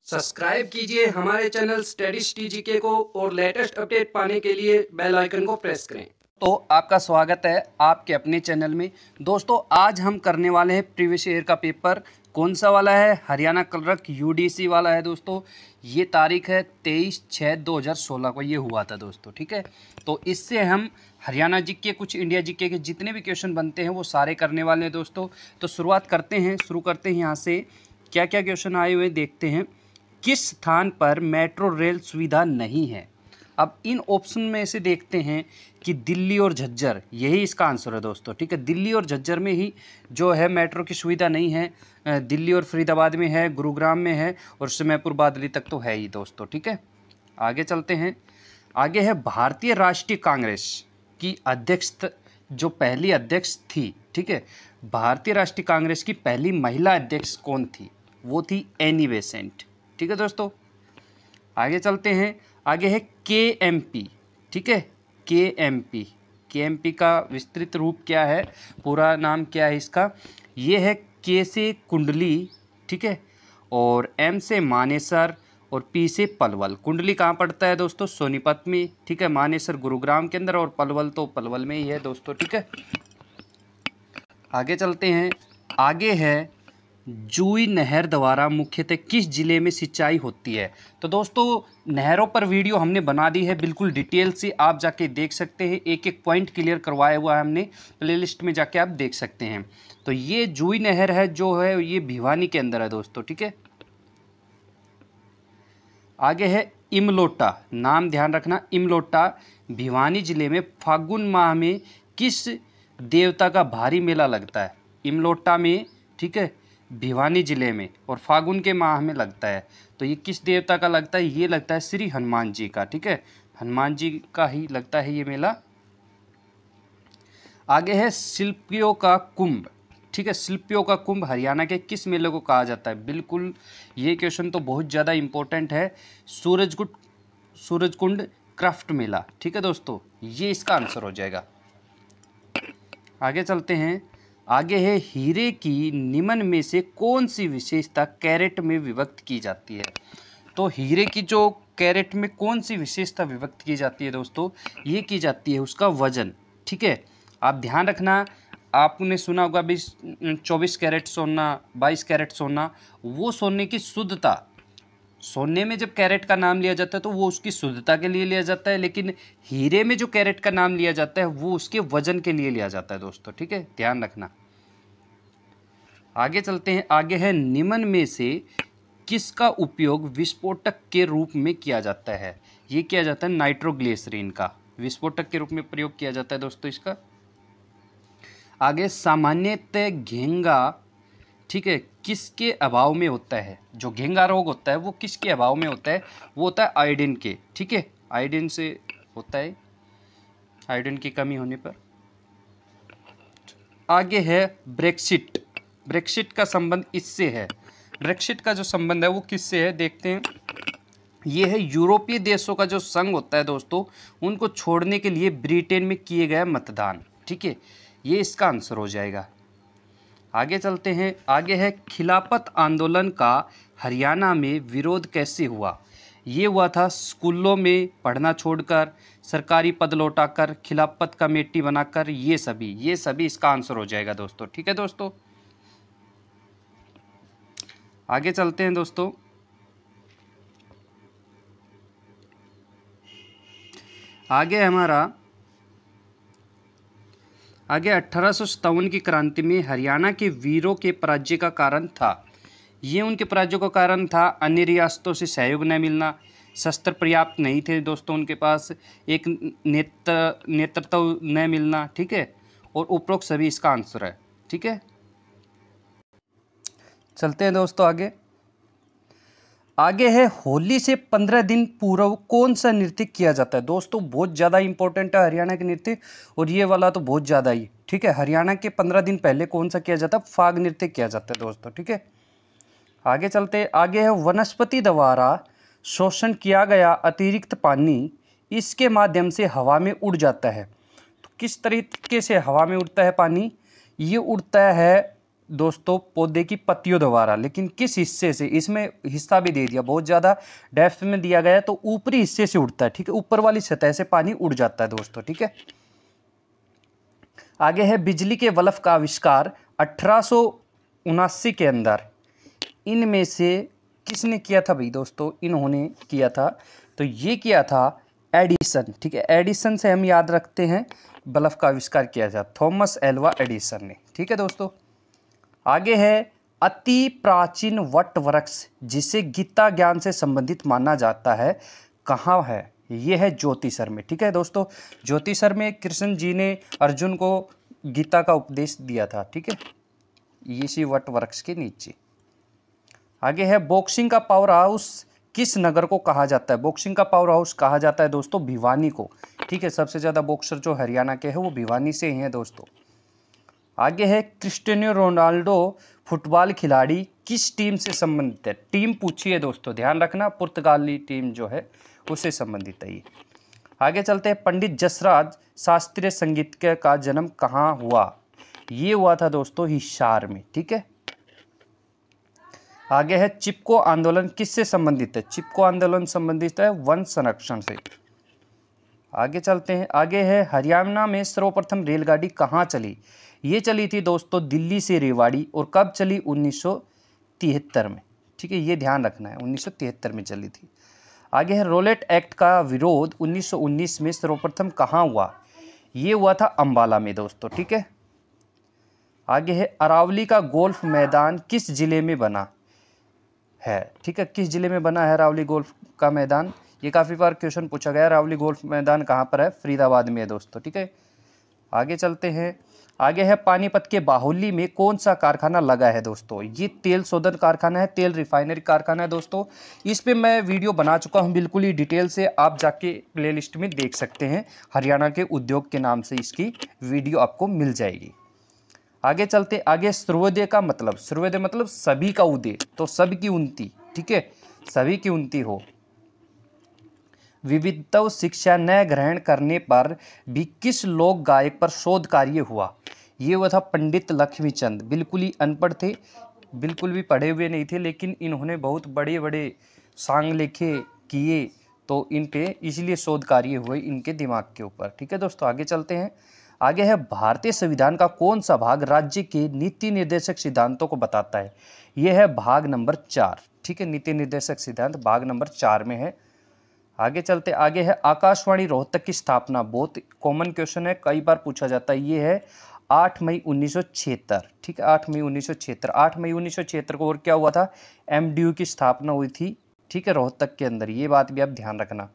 Subscribe कीजिए हमारे channel studies टीजीके को और लेटेस्ट अपडेट पाने के लिए बेल आइकन को प्रेस करें। तो आपका स्वागत है आपके अपने चैनल में। दोस्तों आज हम करने वाले हैं प्रीवियस ईयर का पेपर। कौन सा वाला है? हरियाणा क्लर्क यूडीसी वाला है दोस्तों। ये तारीख है 23/6/2016 को ये हुआ था दोस्तों, ठीक है। तो इससे हम हरियाणा जीके कुछ इंडिया जीके के जितने भी क्वेश्चन बनते हैं वो सारे करने वाले हैं दोस्तों। तो शुरुआत करते हैं, शुरू करते हैं यहाँ से। क्या क्या क्वेश्चन आए हुए देखते हैं। किस स्थान पर मेट्रो रेल सुविधा नहीं है? अब इन ऑप्शन में से देखते हैं कि दिल्ली और झज्जर, यही इसका आंसर है दोस्तों, ठीक है। दिल्ली और झज्जर में ही जो है मेट्रो की सुविधा नहीं है। दिल्ली और फरीदाबाद में है, गुरुग्राम में है और समयपुर बादली तक तो है ही दोस्तों, ठीक है। आगे चलते हैं। आगे है भारतीय राष्ट्रीय कांग्रेस की अध्यक्ष जो पहली अध्यक्ष थी, ठीक है। भारतीय राष्ट्रीय कांग्रेस की पहली महिला अध्यक्ष कौन थी? वो थी एनी बेसेंट, ठीक है दोस्तों। आगे चलते हैं। आगे है केएमपी, ठीक है। केएमपी का विस्तृत रूप क्या है, पूरा नाम क्या है इसका? ये है के से कुंडली, ठीक है, और एम से मानेसर और पी से पलवल। कुंडली कहाँ पड़ता है दोस्तों? सोनीपत में, ठीक है। मानेसर गुरुग्राम के अंदर और पलवल तो पलवल में ही है दोस्तों, ठीक है। आगे चलते हैं। आगे है जूई नहर द्वारा मुख्यतः किस जिले में सिंचाई होती है? तो दोस्तों नहरों पर वीडियो हमने बना दी है बिल्कुल डिटेल से, आप जाके देख सकते हैं। एक एक पॉइंट क्लियर करवाया हुआ है हमने, प्लेलिस्ट में जाके आप देख सकते हैं। तो ये जूई नहर है जो है ये भिवानी के अंदर है दोस्तों, ठीक है। आगे है इमलोटा, नाम ध्यान रखना, इमलोटा भिवानी जिले में फागुन माह में किस देवता का भारी मेला लगता है? इमलोटा में, ठीक है, भिवानी जिले में और फागुन के माह में लगता है। तो ये किस देवता का लगता है? ये लगता है श्री हनुमान जी का, ठीक है। हनुमान जी का ही लगता है ये मेला। आगे है शिल्पियों का कुंभ, ठीक है। शिल्पियों का कुंभ हरियाणा के किस मेले को कहा जाता है? बिल्कुल ये क्वेश्चन तो बहुत ज़्यादा इंपॉर्टेंट है। सूरजकुंड क्राफ्ट मेला, ठीक है दोस्तों, ये इसका आंसर हो जाएगा। आगे चलते हैं। आगे है हीरे की निमन में से कौन सी विशेषता कैरेट में विभक्त की जाती है? तो हीरे की जो कैरेट में कौन सी विशेषता विभक्त की जाती है दोस्तों? ये की जाती है उसका वजन, ठीक है। आप ध्यान रखना, आपने सुना होगा 24 कैरेट सोना, 22 कैरेट सोना, वो सोने की शुद्धता। सोने में जब कैरेट का नाम लिया जाता है तो वो उसकी शुद्धता के लिए लिया जाता है, लेकिन हीरे में जो कैरेट का नाम लिया जाता है वो उसके वजन के लिए लिया जाता है दोस्तों, ठीक है, ध्यान रखना। आगे चलते हैं। आगे है निम्न में से किसका उपयोग विस्फोटक के रूप में किया जाता है? ये किया जाता है नाइट्रोग्लिसरीन का, विस्फोटक के रूप में प्रयोग किया जाता है दोस्तों इसका। आगे सामान्यतः घेंगा, ठीक है, किसके अभाव में होता है? जो घेंगा रोग होता है वो किसके अभाव में होता है? वो होता है आयोडीन के, ठीक है, आयोडीन से होता है, आयोडीन की कमी होने पर। आगे है ब्रेक्सिट, ब्रेक्सिट का संबंध इससे है। ब्रेक्सिट का जो संबंध है वो किससे है देखते हैं। ये है यूरोपीय देशों का जो संघ होता है दोस्तों, उनको छोड़ने के लिए ब्रिटेन में किए गए मतदान, ठीक है, ये इसका आंसर हो जाएगा। आगे चलते हैं। आगे है खिलाफत आंदोलन का हरियाणा में विरोध कैसे हुआ? ये हुआ था स्कूलों में पढ़ना छोड़कर, सरकारी पद लौटाकर, खिलाफत कमेटी बनाकर, ये सभी इसका आंसर हो जाएगा दोस्तों, ठीक है दोस्तों। आगे चलते हैं दोस्तों। आगे हमारा 1857 की क्रांति में हरियाणा के वीरों के पराजय का कारण था। ये उनके पराजय का कारण था अन्य रियासतों से सहयोग न मिलना, शस्त्र पर्याप्त नहीं थे दोस्तों उनके पास, एक नेतृत्व न मिलना, ठीक है, और उपरोक्त सभी इसका आंसर है, ठीक है। चलते हैं दोस्तों आगे। आगे है होली से 15 दिन पूर्व कौन सा नृत्य किया जाता है? दोस्तों बहुत ज़्यादा इंपॉर्टेंट है हरियाणा के नृत्य, और ये वाला तो बहुत ज़्यादा ही, ठीक है। हरियाणा के 15 दिन पहले कौन सा किया जाता है? फाग नृत्य किया जाता है दोस्तों, ठीक है। आगे चलते। आगे है वनस्पति द्वारा शोषण किया गया अतिरिक्त पानी इसके माध्यम से हवा में उड़ जाता है। तो किस तरीके से हवा में उड़ता है पानी? ये उड़ता है दोस्तों पौधे की पत्तियों द्वारा, लेकिन किस हिस्से से, इसमें हिस्सा भी दे दिया, बहुत ज़्यादा डेप्थ में दिया गया है, तो ऊपरी हिस्से से उड़ता है, ठीक है, ऊपर वाली सतह से पानी उड़ जाता है दोस्तों, ठीक है। आगे है बिजली के बल्ब का आविष्कार 1879 के अंदर इनमें से किसने किया था भाई दोस्तों, इन्होंने किया था, तो ये किया था एडिसन, ठीक है, एडिसन से हम याद रखते हैं बल्ब का आविष्कार किया था थॉमस एल्वा एडिसन ने, ठीक है दोस्तों। आगे है अति प्राचीन वट वृक्ष जिसे गीता ज्ञान से संबंधित माना जाता है, कहाँ है, ये है ज्योतिषर में, ठीक है दोस्तों। ज्योतिषर में कृष्ण जी ने अर्जुन को गीता का उपदेश दिया था, ठीक है, इसी वट वृक्ष के नीचे। आगे है बॉक्सिंग का पावर हाउस किस नगर को कहा जाता है, बॉक्सिंग का पावर हाउस कहा जाता है दोस्तों भिवानी को, ठीक है, सबसे ज़्यादा बॉक्सर जो हरियाणा के हैं वो भिवानी से ही हैं दोस्तों। आगे है क्रिस्टियानो रोनाल्डो फुटबॉल खिलाड़ी किस टीम से संबंधित है, टीम पूछी है दोस्तों, ध्यान रखना, पुर्तगाली टीम जो है उससे संबंधित है ये। आगे चलते हैं पंडित जसराज शास्त्रीय संगीत का जन्म कहाँ हुआ, ये हुआ था दोस्तों हिसार में, ठीक है। आगे है चिपको आंदोलन किससे संबंधित है, चिपको आंदोलन संबंधित है वन संरक्षण से। आगे चलते हैं, आगे है हरियाणा में सर्वप्रथम रेलगाड़ी कहाँ चली, ये चली थी दोस्तों दिल्ली से रेवाड़ी, और कब चली, 1973 में, ठीक है, ये ध्यान रखना है, 1973 में चली थी। आगे है रोलेट एक्ट का विरोध 1919 में सर्वप्रथम कहाँ हुआ, ये हुआ था अंबाला में दोस्तों, ठीक है। आगे है अरावली का गोल्फ मैदान किस जिले में बना है, ठीक है, किस जिले में बना है अरावली गोल्फ का मैदान, ये काफ़ी बार क्वेश्चन पूछा गया, अरावली गोल्फ मैदान कहाँ पर है, फरीदाबाद में है दोस्तों, ठीक है। आगे चलते हैं, आगे है पानीपत के बाहुली में कौन सा कारखाना लगा है दोस्तों, ये तेल शोधन कारखाना है, तेल रिफाइनरी कारखाना है दोस्तों। इस पे मैं वीडियो बना चुका हूँ बिल्कुल ही डिटेल से, आप जाके प्लेलिस्ट में देख सकते हैं, हरियाणा के उद्योग के नाम से इसकी वीडियो आपको मिल जाएगी। आगे चलते, आगे सर्वोदय का मतलब, सर्वोदय मतलब सभी का उदय, तो सभी की उन्नति, ठीक है, सभी की उन्नति हो। विविधता शिक्षा न ग्रहण करने पर भी किस लोक गायक पर शोध कार्य हुआ, ये वो था पंडित लक्ष्मीचंद, बिल्कुल ही अनपढ़ थे, बिल्कुल भी पढ़े हुए नहीं थे, लेकिन इन्होंने बहुत बड़े बड़े सांग लिखे किए, तो इन पे इसलिए शोध कार्य हुए इनके दिमाग के ऊपर, ठीक है दोस्तों। आगे चलते हैं, आगे है भारतीय संविधान का कौन सा भाग राज्य के नीति निर्देशक सिद्धांतों को बताता है, यह है भाग नंबर 4, ठीक है, नीति निर्देशक सिद्धांत भाग नंबर 4 में है। आगे चलते, आगे है आकाशवाणी रोहतक की स्थापना, बहुत कॉमन क्वेश्चन है, कई बार पूछा जाता है, ये है 8 मई 1976, ठीक है, 8 मई 1976, 8 मई 1976 को और क्या हुआ था, एमडीयू की स्थापना हुई थी, ठीक है, रोहतक के अंदर, ये बात भी आप ध्यान रखना।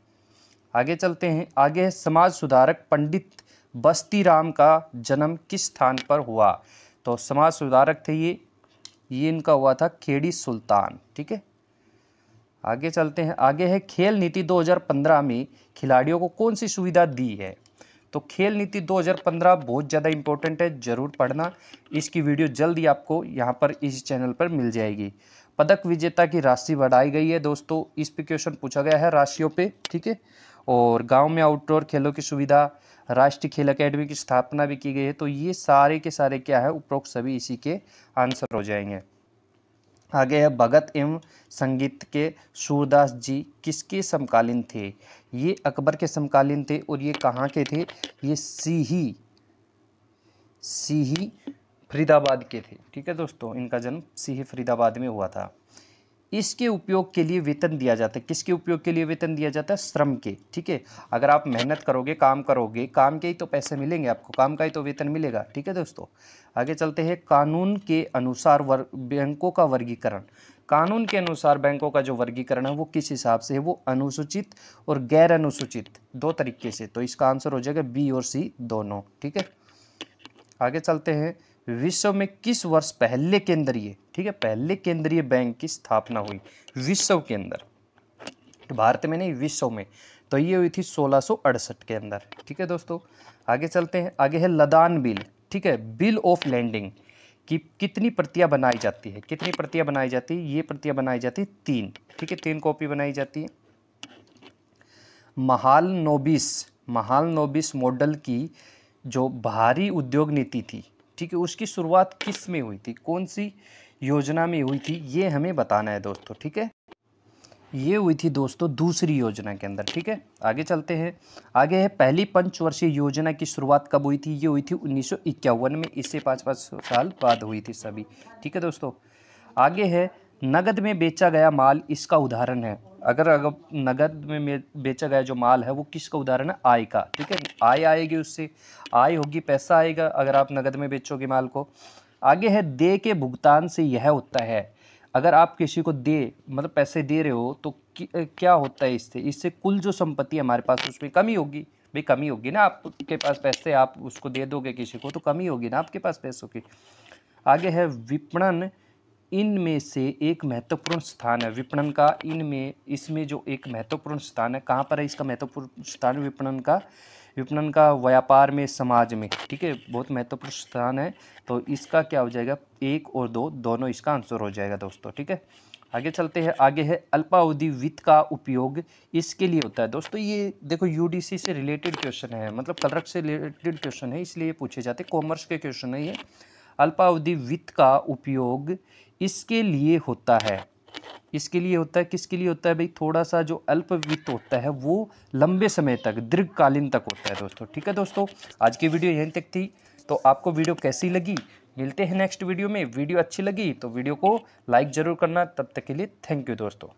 आगे चलते हैं, आगे है समाज सुधारक पंडित बस्ती राम का जन्म किस स्थान पर हुआ, तो समाज सुधारक थे ये इनका हुआ था खेड़ी सुल्तान, ठीक है। आगे चलते हैं, आगे है खेल नीति 2015 में खिलाड़ियों को कौन सी सुविधा दी है, तो खेल नीति 2015 बहुत ज़्यादा इंपॉर्टेंट है, जरूर पढ़ना, इसकी वीडियो जल्द ही आपको यहाँ पर इस चैनल पर मिल जाएगी। पदक विजेता की राशि बढ़ाई गई है दोस्तों, इस पे क्वेश्चन पूछा गया है राशियों पे, ठीक है। और गांव में आउटडोर खेलों की सुविधा, राष्ट्रीय खेल अकेडमी की स्थापना भी की गई है, तो ये सारे के सारे क्या है, उपरोक्त सभी इसी के आंसर हो जाएंगे। आगे है भगत एवं संगीत के सूरदास जी किसके समकालीन थे, ये अकबर के समकालीन थे, और ये कहाँ के थे, ये सीही फरीदाबाद के थे, ठीक है दोस्तों, इनका जन्म सीही फरीदाबाद में हुआ था। इसके उपयोग के लिए वेतन दिया जाता है, किसके उपयोग के लिए वेतन दिया जाता है, श्रम के, ठीक है, अगर आप मेहनत करोगे, काम करोगे, काम के ही तो पैसे मिलेंगे आपको, काम का ही तो वेतन मिलेगा, ठीक है दोस्तों। आगे चलते हैं, कानून के अनुसार बैंकों का वर्गीकरण, कानून के अनुसार बैंकों का जो वर्गीकरण है वो किस हिसाब से है, वो अनुसूचित और गैर अनुसूचित दो तरीके से, तो इसका आंसर हो जाएगा बी और सी दोनों, ठीक है। आगे चलते हैं, विश्व में किस वर्ष पहले केंद्रीय, ठीक है, पहले केंद्रीय बैंक की स्थापना हुई विश्व के अंदर, भारत में नहीं विश्व में, तो ये हुई थी 1668 के अंदर, ठीक है दोस्तों। आगे चलते हैं, आगे है लदान बिल, ठीक है, बिल ऑफ लैंडिंग की कितनी प्रतियां बनाई जाती है, कितनी प्रतियां बनाई जाती है, ये प्रतियां बनाई जाती है 3, ठीक है, 3 कॉपी बनाई जाती है। महाल नोबिस मॉडल की जो भारी उद्योग नीति थी, ठीक है, उसकी शुरुआत किस में हुई थी, कौन सी योजना में हुई थी, ये हमें बताना है दोस्तों। ठीक है, ये हुई थी दोस्तों दूसरी योजना के अंदर। ठीक है, आगे चलते हैं। आगे है पहली पंचवर्षीय योजना की शुरुआत कब हुई थी, ये हुई थी 1951 में, इससे 5-5 साल बाद हुई थी सभी। ठीक है दोस्तों, आगे है नगद में बेचा गया माल इसका उदाहरण है। अगर नगद में बेचा गया जो माल है वो किसका उदाहरण है, आय का। ठीक है, आय आएगी, उससे आय होगी, पैसा आएगा अगर आप नगद में बेचोगे माल को। आगे है दे के भुगतान से यह होता है। अगर आप किसी को दे मतलब पैसे दे रहे हो तो क्या होता है इससे कुल जो संपत्ति हमारे पास उसमें कमी होगी। भाई कमी होगी ना, आपके पास पैसे आप उसको दे दोगे किसी को तो कमी होगी ना आपके पास पैसों की। आगे है विपणन इनमें से एक महत्वपूर्ण स्थान है। विपणन का इसमें जो एक महत्वपूर्ण स्थान है, कहाँ पर है इसका महत्वपूर्ण स्थान विपणन का व्यापार में, समाज में। ठीक है, बहुत महत्वपूर्ण स्थान है, तो इसका क्या हो जाएगा, 1 और 2 दोनों इसका आंसर हो जाएगा दोस्तों। ठीक है, आगे चलते हैं। आगे है अल्पावधि वित्त का उपयोग इसके लिए होता है। दोस्तों ये देखो यूडीसी से रिलेटेड क्वेश्चन है, मतलब क्लर्क से रिलेटेड क्वेश्चन है, इसलिए पूछे जाते हैं, कॉमर्स के क्वेश्चन है ये। अल्पावधि वित्त का उपयोग इसके लिए होता है, इसके लिए होता है, किसके लिए होता है भाई, थोड़ा सा जो अल्प वित्त होता है वो लंबे समय तक, दीर्घकालीन तक होता है दोस्तों। ठीक है दोस्तों, आज की वीडियो यहीं तक थी। तो आपको वीडियो कैसी लगी, मिलते हैं नेक्स्ट वीडियो में। वीडियो अच्छी लगी तो वीडियो को लाइक ज़रूर करना। तब तक के लिए थैंक यू दोस्तों।